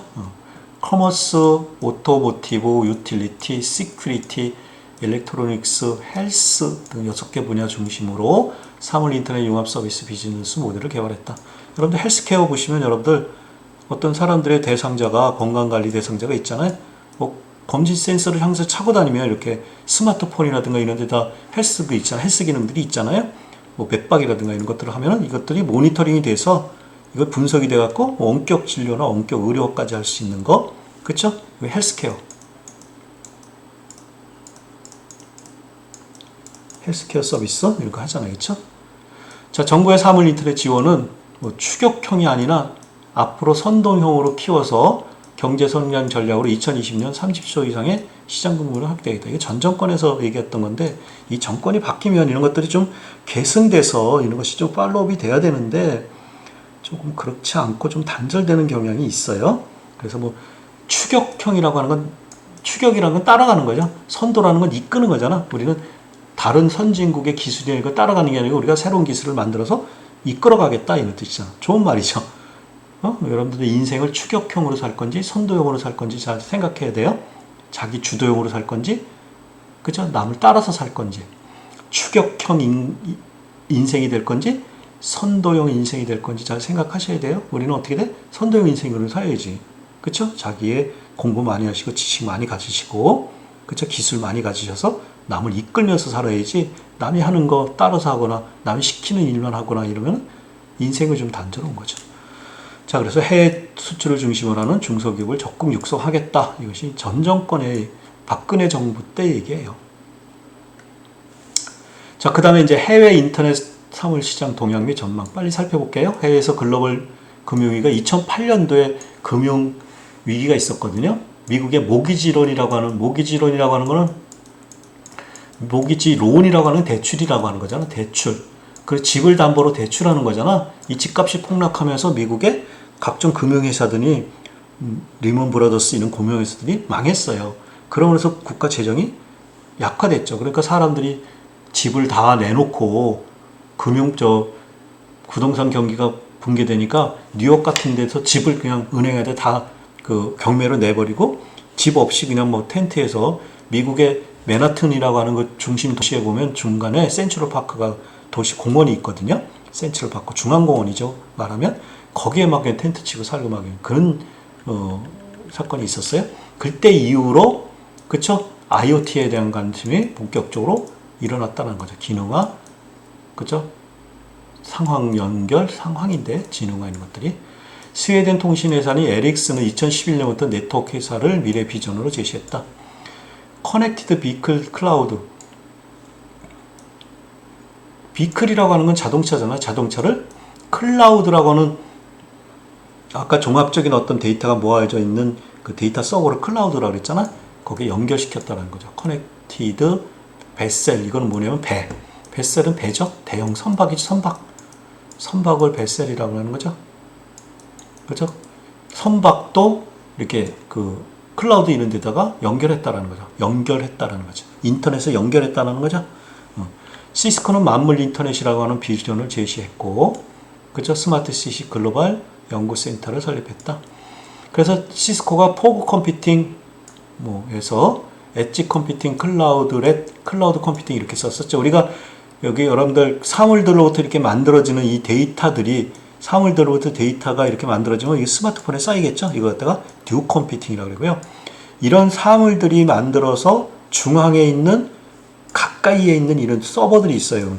커머스, 오토모티브, 유틸리티, 시큐리티, 일렉트로닉스, 헬스 등 6개 분야 중심으로 사물 인터넷 융합 서비스 비즈니스 모델을 개발했다. 여러분들 헬스케어 보시면 여러분들 어떤 사람들의 대상자가 건강관리 대상자가 있잖아요. 뭐 검진 센서를 항상 차고 다니면 이렇게 스마트폰이라든가 이런 데다 헬스 있잖아요. 헬스 기능들이 있잖아요. 뭐 맥박이라든가 이런 것들을 하면은 이것들이 모니터링이 돼서 이거 분석이 돼 갖고 원격 진료나 원격 의료까지 할 수 있는 거. 그렇죠? 헬스케어. 헬스케어 서비스 이런 거 하잖아요. 그렇죠? 자, 정부의 사물 인터넷 지원은 뭐 추격형이 아니라 앞으로 선동형으로 키워서 경제 성장 전략으로 2020년 30조 이상의 시장 규모를 확대하겠다. 이게 전 정권에서 얘기했던 건데 이 정권이 바뀌면 이런 것들이 좀 계승돼서 이런 것이 좀 팔로업이 돼야 되는데 조금 그렇지 않고 좀 단절되는 경향이 있어요. 그래서 뭐 추격형이라고 하는 건 추격이라는 건 따라가는 거죠. 선도라는 건 이끄는 거잖아. 우리는 다른 선진국의 기술이 이거 따라가는 게 아니고 우리가 새로운 기술을 만들어서 이끌어가겠다 이런 뜻이잖아. 좋은 말이죠. 여러분들의 인생을 추격형으로 살 건지 선도형으로 살 건지 잘 생각해야 돼요. 자기 주도형으로 살 건지, 그죠? 남을 따라서 살 건지, 추격형 인생이 될 건지, 선도형 인생이 될 건지 잘 생각하셔야 돼요. 우리는 어떻게 돼? 선도형 인생으로 살아야지. 그쵸? 자기의 공부 많이 하시고, 지식 많이 가지시고, 그쵸? 기술 많이 가지셔서 남을 이끌면서 살아야지, 남이 하는 거 따라서 하거나, 남이 시키는 일만 하거나 이러면 인생을 좀 단조로운 거죠. 자, 그래서 해외 수출을 중심으로 하는 중소기업을 적극 육성하겠다. 이것이 전 정권의 박근혜 정부 때 얘기예요. 자, 그 다음에 이제 해외 인터넷 사물 시장 동향 및 전망 빨리 살펴볼게요. 해외에서 글로벌 금융위기가 2008년도에 금융 위기가 있었거든요. 미국의 모기지론이라고 하는 거는 모기지론이라고 하는 대출이라고 하는 거잖아. 대출. 그래서 집을 담보로 대출하는 거잖아. 이 집값이 폭락하면서 미국의 각종 금융회사들이 리먼 브라더스 이런 금융회사들이 망했어요. 그러면서 국가 재정이 약화됐죠. 그러니까 사람들이 집을 다 내놓고 부동산 경기가 붕괴되니까 뉴욕 같은 데서 집을 그냥 은행에다 다 그 경매로 내버리고 집 없이 그냥 뭐 텐트에서 미국의 맨하튼이라고 하는 그 중심 도시에 보면 중간에 센트럴 파크가 도시 공원이 있거든요. 센트럴 파크 중앙공원이죠. 말하면 거기에 막 텐트 치고 살고 막 그런 사건이 있었어요. 그때 이후로 그쵸? IoT에 대한 관심이 본격적으로 일어났다는 거죠. 기능화, 그죠? 상황 연결, 상황인데 지능화 이런 것들이. 스웨덴 통신회사인 에릭슨은 2011년부터 네트워크 회사를 미래 비전으로 제시했다. 커넥티드 비클 클라우드. 비클이라고 하는 건 자동차잖아. 자동차를 클라우드라고 하는 아까 종합적인 어떤 데이터가 모아져 있는 그 데이터 서버를 클라우드라고 그랬잖아. 거기에 연결시켰다는 거죠. 커넥티드 베셀. 이거는 뭐냐면 배. 베셀은 배죠. 대형 선박이죠. 선박을 베셀이라고 하는 거죠. 그렇죠? 선박도 이렇게 그 클라우드 이런 데다가 연결했다라는 거죠. 인터넷에 연결했다라는 거죠. 시스코는 만물 인터넷이라고 하는 비전을 제시했고, 그렇죠? 스마트 시티 글로벌 연구센터를 설립했다. 그래서 시스코가 포그 컴퓨팅 해서 엣지 컴퓨팅, 클라우드 컴퓨팅 이렇게 썼었죠. 우리가 여기 여러분들 사물들로부터 이렇게 만들어지는 이 데이터들이 사물들로부터 데이터가 이렇게 만들어지면 이게 스마트폰에 쌓이겠죠. 이거 갖다가 듀 컴퓨팅이라고 그러고요. 이런 사물들이 만들어서 중앙에 있는 가까이에 있는 이런 서버들이 있어요.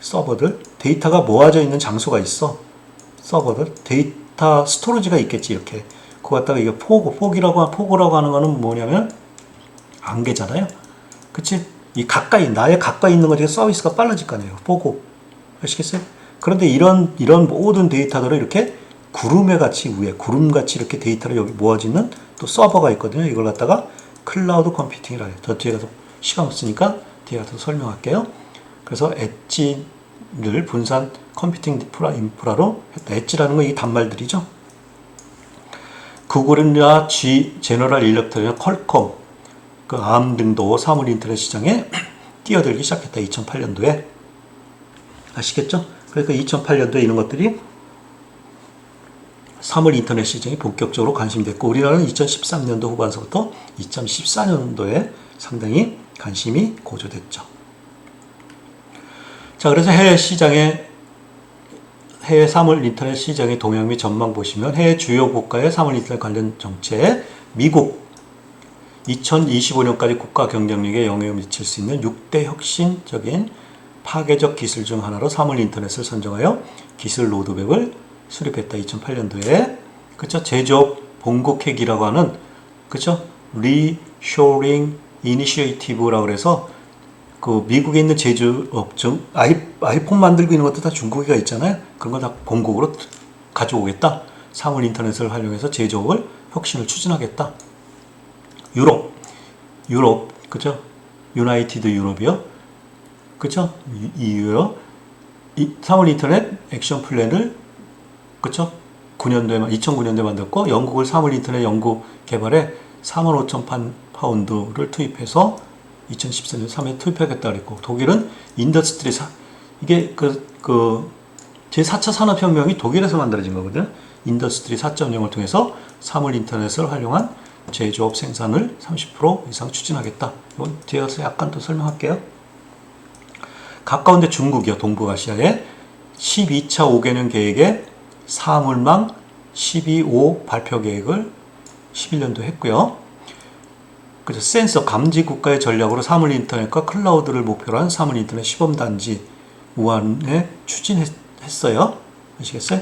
서버들 데이터가 모아져 있는 장소가 있어. 서버들 데이터 스토리지가 있겠지. 이렇게 그거 갖다가 이게 포고라고 하는 거는 뭐냐면 안개잖아요. 그치? 이 나의 가까이 있는 것에 서비스가 빨라질 거 아니에요. 포고 아시겠어요? 그런데 이런 모든 데이터들을 이렇게 구름같이 이렇게 데이터를 여기 모아지는 또 서버가 있거든요. 이걸 갖다가 클라우드 컴퓨팅이라고 해요. 더 뒤에 가서 시간 없으니까 뒤에 가서 설명할게요. 그래서 엣지를 분산 컴퓨팅 인프라로 했다. 엣지라는 건 이 단말들이죠. 구글이나 제너럴 일렉트릭이나 퀄컴, 그 암 등도 사물 인터넷 시장에 뛰어들기 시작했다. 2008년도에. 아시겠죠? 그러니까 2008년도에 이런 것들이 사물 인터넷 시장이 본격적으로 관심이 됐고, 우리나라는 2013년도 후반서부터 2014년도에 상당히 관심이 고조됐죠. 자, 그래서 해외 사물 인터넷 시장의 동향 및 전망 보시면 해외 주요 국가의 사물 인터넷 관련 정책, 미국 2025년까지 국가 경쟁력에 영향을 미칠 수 있는 6대 혁신적인 파괴적 기술 중 하나로 사물 인터넷을 선정하여 기술 로드맵을 수립했다. 2008년도에. 그쵸? 제조업 본국회기라고 하는, 그쵸? 리쇼링 이니시에이티브라고 해서 그 미국에 있는 제조업 중 아이폰 만들고 있는 것도 다 중국에가 있잖아요. 그런 거 다 본국으로 가져오겠다. 사물 인터넷을 활용해서 제조업을 혁신을 추진하겠다. 유럽, 그죠? 유나이티드 유럽이요. 그죠? EU요. 사물 인터넷 액션 플랜을, 그죠? 2009년도에 만들었고, 영국을 사물 인터넷 연구 개발에 45,000파운드를 투입해서 2014년 3회 투입하겠다 그랬고, 독일은 인더스트리 이게 제4차 산업혁명이 독일에서 만들어진 거거든요. 인더스트리 4.0을 통해서 사물 인터넷을 활용한 제조업 생산을 30% 이상 추진하겠다. 이건 뒤에 가서 약간 더 설명할게요. 가까운데 중국이요. 동북아시아의 12차 5개년 계획에 사물망 12.5 발표 계획을 11년도 했고요. 그래서 센서 감지 국가의 전략으로 사물 인터넷과 클라우드를 목표로 한 사물 인터넷 시범단지 우한에 추진했어요. 아시겠어요?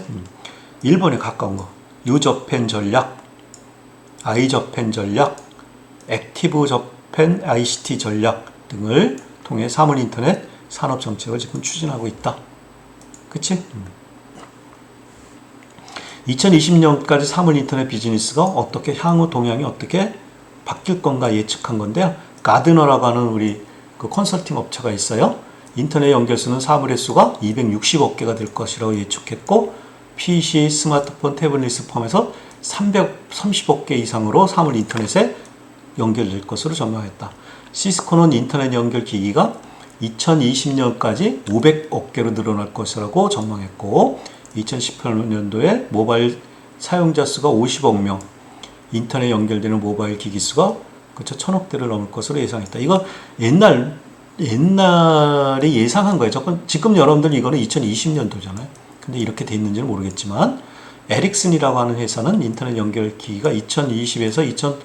일본에 가까운 거. 유저펜 전략, 아이저펜 전략, 액티브 저펜 ICT 전략 등을 통해 사물 인터넷 산업 정책을 지금 추진하고 있다. 그치? 2020년까지 사물 인터넷 비즈니스가 어떻게 향후 동향이 어떻게 바뀔 건가 예측한 건데요. 가드너라고 하는 우리 그 컨설팅 업체가 있어요. 인터넷 연결수는 사물의 수가 260억 개가 될 것이라고 예측했고, PC, 스마트폰, 태블릿을 포함해서 330억 개 이상으로 사물 인터넷에 연결될 것으로 전망했다. 시스코는 인터넷 연결 기기가 2020년까지 500억 개로 늘어날 것이라고 전망했고, 2018년도에 모바일 사용자 수가 50억 명, 인터넷 연결되는 모바일 기기 수가 1000억 대를 넘을 것으로 예상했다. 이거 옛날에 예상한 거예요. 지금 여러분들 이거는 2020년도잖아요. 근데 이렇게 돼 있는지는 모르겠지만, 에릭슨이라고 하는 회사는 인터넷 연결 기기가 2020에서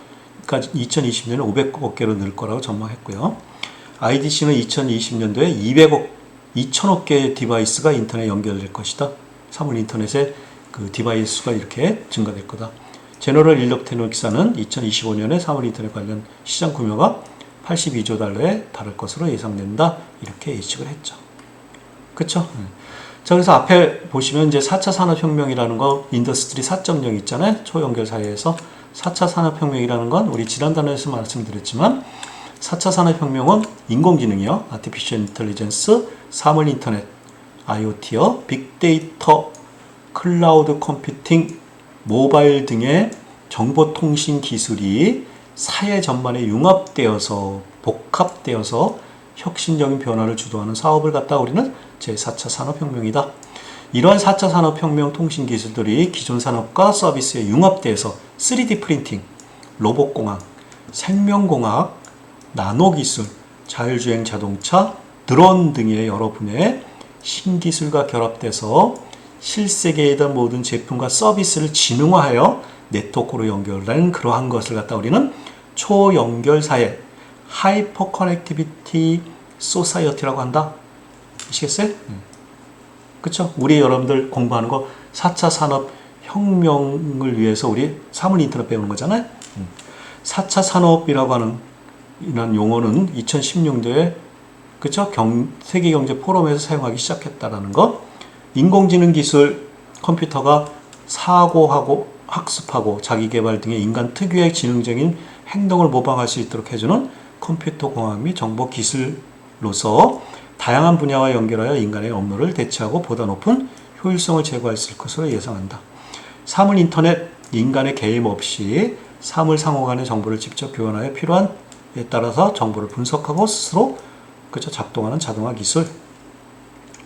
2020년에 500억 개로 늘 거라고 전망했고요. IDC는 2020년도에 2,000억 개의 디바이스가 인터넷 연결될 것이다. 사물 인터넷의 그 디바이스 수가 이렇게 증가될 거다. 제너럴 일렉트로닉사는 2025년에 사물 인터넷 관련 시장 규모가 82조 달러에 달할 것으로 예상된다. 이렇게 예측을 했죠. 그쵸? 자, 그래서 앞에 보시면 이제 4차 산업혁명이라는 거, 인더스트리 4.0 있잖아요. 초연결 사회에서. 4차 산업혁명이라는 건 우리 지난 단어에서 말씀드렸지만, 4차 산업혁명은 인공지능이요, 아티피셜 인텔리전스, 사물 인터넷, IoT요, 빅데이터, 클라우드 컴퓨팅, 모바일 등의 정보통신 기술이 사회 전반에 융합되어서 복합되어서 혁신적인 변화를 주도하는 사업을 갖다 우리는 제4차 산업혁명이다. 이러한 4차 산업혁명 통신 기술들이 기존 산업과 서비스에 융합되어서 3D 프린팅, 로봇공학, 생명공학, 나노기술, 자율주행 자동차, 드론 등의 여러 분야의 신기술과 결합돼서 실세계에 있던 모든 제품과 서비스를 지능화하여 네트워크로 연결된 그러한 것을 갖다 우리는 초연결사회, 하이퍼 커넥티비티 소사이어티라고 한다. 아시겠어요? 그쵸? 우리 여러분들 공부하는 거 4차 산업혁명을 위해서 우리 사물 인터넷 배우는 거잖아요. 4차 산업이라고 하는 이런 용어는 2016년도에 그쵸? 세계경제 포럼에서 사용하기 시작했다라는 거. 인공지능 기술, 컴퓨터가 사고하고 학습하고 자기개발 등의 인간 특유의 지능적인 행동을 모방할 수 있도록 해주는 컴퓨터 공학 및 정보 기술로서 다양한 분야와 연결하여 인간의 업무를 대체하고 보다 높은 효율성을 제고할 수 있을 것으로 예상한다. 사물 인터넷, 인간의 개입 없이 사물 상호 간의 정보를 직접 교환하여 필요한 에 따라서 정보를 분석하고 스스로 그쵸 작동하는 자동화 기술.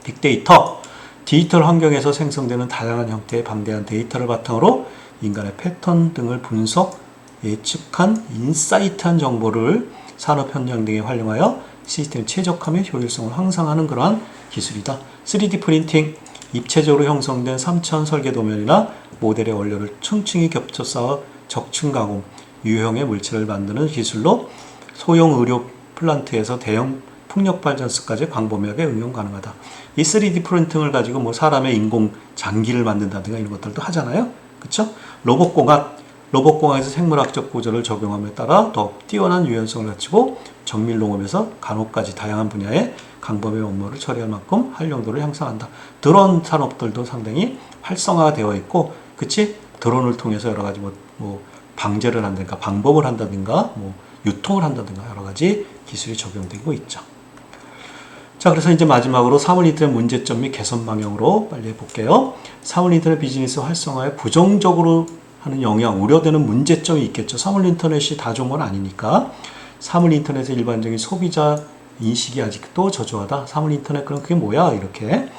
빅데이터, 디지털 환경에서 생성되는 다양한 형태의 방대한 데이터를 바탕으로 인간의 패턴 등을 분석, 예측한 인사이트한 정보를 산업 현장 등에 활용하여 시스템 최적화 및 효율성을 향상하는 그러한 기술이다. 3D 프린팅, 입체적으로 형성된 3차원 설계 도면이나 모델의 원료를 층층이 겹쳐 쌓아 적층 가공, 유형의 물체를 만드는 기술로 소형 의료 플란트에서 대형 풍력 발전소까지 광범위하게 응용 가능하다. 이 3D 프린팅을 가지고 뭐 사람의 인공 장기를 만든다든가 이런 것들도 하잖아요. 그쵸? 로봇공학에서 생물학적 구조를 적용함에 따라 더 뛰어난 유연성을 갖추고 정밀 농업에서 간호까지 다양한 분야의 강범위 업무를 처리할 만큼 활용도를 향상한다. 드론 산업들도 상당히 활성화가 되어 있고, 그치? 드론을 통해서 여러 가지 뭐 방제를 한다든가 방법을 한다든가 뭐 유통을 한다든가 여러 가지 기술이 적용되고 있죠. 자, 그래서 이제 마지막으로 사물 인터넷 문제점 및 개선 방향으로 빨리 해볼게요. 사물 인터넷 비즈니스 활성화에 부정적으로 하는 영향, 우려되는 문제점이 있겠죠. 사물 인터넷이 다 좋은 건 아니니까. 사물 인터넷의 일반적인 소비자 인식이 아직도 저조하다. 사물 인터넷 그럼 그게 뭐야? 이렇게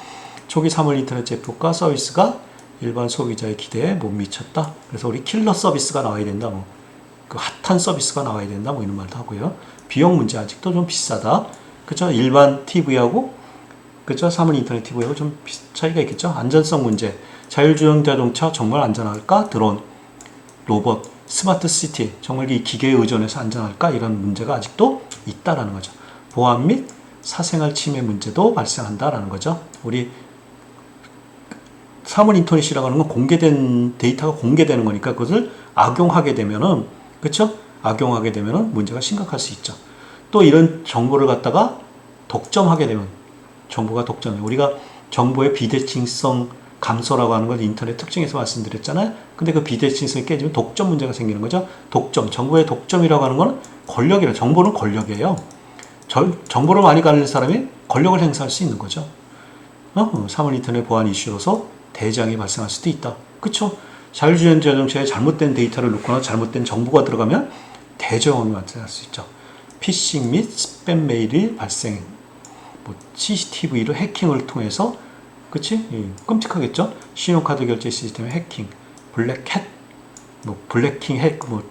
초기 사물 인터넷 제품과 서비스가 일반 소비자의 기대에 못 미쳤다. 그래서 우리 킬러 서비스가 나와야 된다. 뭐 그 핫한 서비스가 나와야 된다. 뭐 이런 말도 하고요. 비용 문제 아직도 좀 비싸다. 그죠? 일반 TV하고 그죠? 사물 인터넷 TV하고 좀 차이가 있겠죠? 안전성 문제. 자율주행 자동차 정말 안전할까? 드론, 로봇, 스마트 시티 정말 이 기계에 의존해서 안전할까? 이런 문제가 아직도 있다라는 거죠. 보안 및 사생활 침해 문제도 발생한다라는 거죠. 우리 사물 인터넷이라고 하는 건 공개된 데이터가 공개되는 거니까 그것을 악용하게 되면은 그렇죠? 악용하게 되면은 문제가 심각할 수 있죠. 또 이런 정보를 갖다가 독점하게 되면 정보가 독점해. 우리가 정보의 비대칭성 감소라고 하는 걸 인터넷 특징에서 말씀드렸잖아요. 근데 그 비대칭성이 깨지면 독점 문제가 생기는 거죠. 독점, 정보의 독점이라고 하는 건 권력이라. 정보는 권력이에요. 정보를 많이 가진 사람이 권력을 행사할 수 있는 거죠. 사물 인터넷 보안 이슈로서 대장이 발생할 수도 있다. 그쵸? 자율주행 자동차에 잘못된 데이터를 넣거나 잘못된 정보가 들어가면 대정황이 발생할 수 있죠. 피싱 및 스팸 메일이 발생, 뭐 CCTV로 해킹을 통해서, 그치? 끔찍하겠죠? 신용카드 결제 시스템의 해킹, 블랙햇, 뭐 블랙킹 핵, 뭐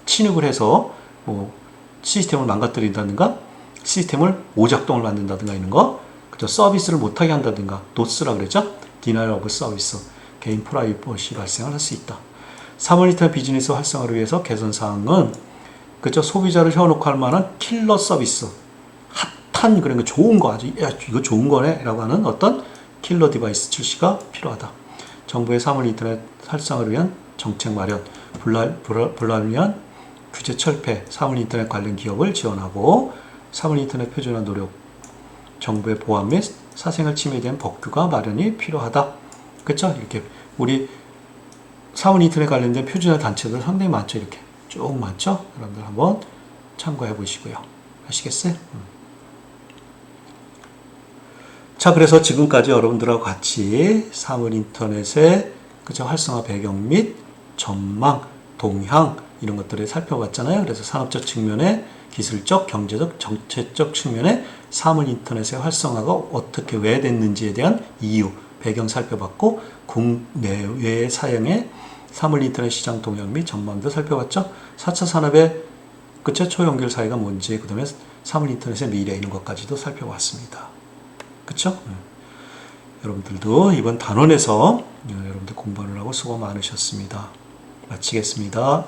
침입을 해서 뭐 시스템을 망가뜨린다든가, 시스템을 오작동을 만든다든가 이런 거, 그죠? 서비스를 못하게 한다든가, 도스라 그랬죠? Denial of Service, 개인 프라이버시 발생을 할 수 있다. 사물 인터넷 비즈니스 활성화를 위해서 개선 사항은 그죠? 소비자를 현혹할 만한 킬러 서비스, 핫한 그런 거 좋은 거 아주 야 이거 좋은 거네 라고 하는 어떤 킬러 디바이스 출시가 필요하다. 정부의 사물 인터넷 활성화를 위한 정책 마련, 불합리한 규제 철폐, 사물 인터넷 관련 기업을 지원하고 사물 인터넷 표준화 노력, 정부의 보안 및 사생활 침해에 대한 법규가 마련이 필요하다. 그렇죠? 이렇게 우리 사물 인터넷 관련된 표준화 단체들 상당히 많죠. 이렇게 쭉 많죠. 여러분들 한번 참고해 보시고요. 아시겠어요? 자, 그래서 지금까지 여러분들하고 같이 사물 인터넷의 그죠? 활성화 배경 및 전망, 동향 이런 것들을 살펴봤잖아요. 그래서 산업적 측면에 기술적, 경제적, 정책적 측면에 사물 인터넷의 활성화가 어떻게 왜 됐는지에 대한 이유, 배경 살펴봤고 국내외 사용의 사물 인터넷 시장 동향 및 전망도 살펴봤죠. 4차 산업의 그쵸? 초연결 사회가 뭔지, 그 다음에 사물 인터넷의 미래 이런 것까지도 살펴봤습니다. 그쵸? 여러분들도 이번 단원에서 여러분들 공부하느라고 수고 많으셨습니다. 마치겠습니다.